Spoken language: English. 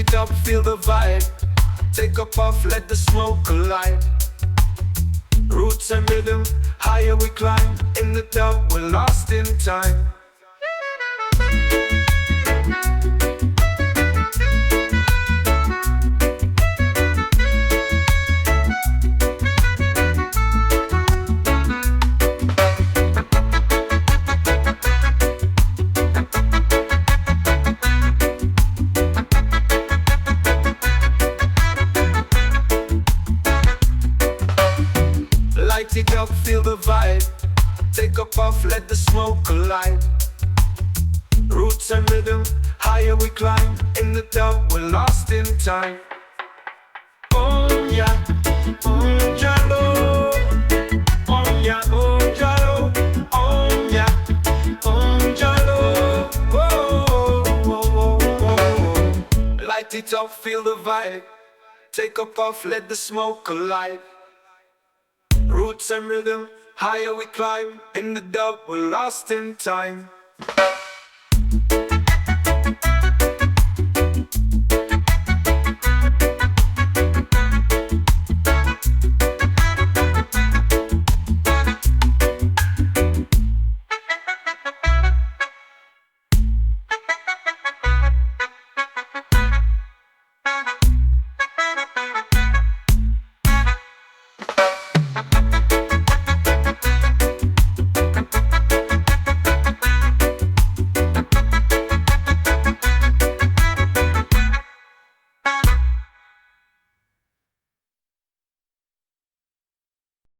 it up, feel the vibe. Take a puff, let the smoke collide. Roots and rhythm, higher we climb. In the dub, we're lost in time. Light it up, feel the vibe. Take a puff, let the smoke collide. Roots and rhythm, higher we climb. In the dub, we're lost in time. Oh yeah, oh jalo. Oh yeah, oh jalo. Oh yeah, oh jalo. Oh, oh, oh, oh. Light it up, feel the vibe. Take a puff, let the smoke collide. Roots and rhythm, higher we climb. In the dub, we're lost in time.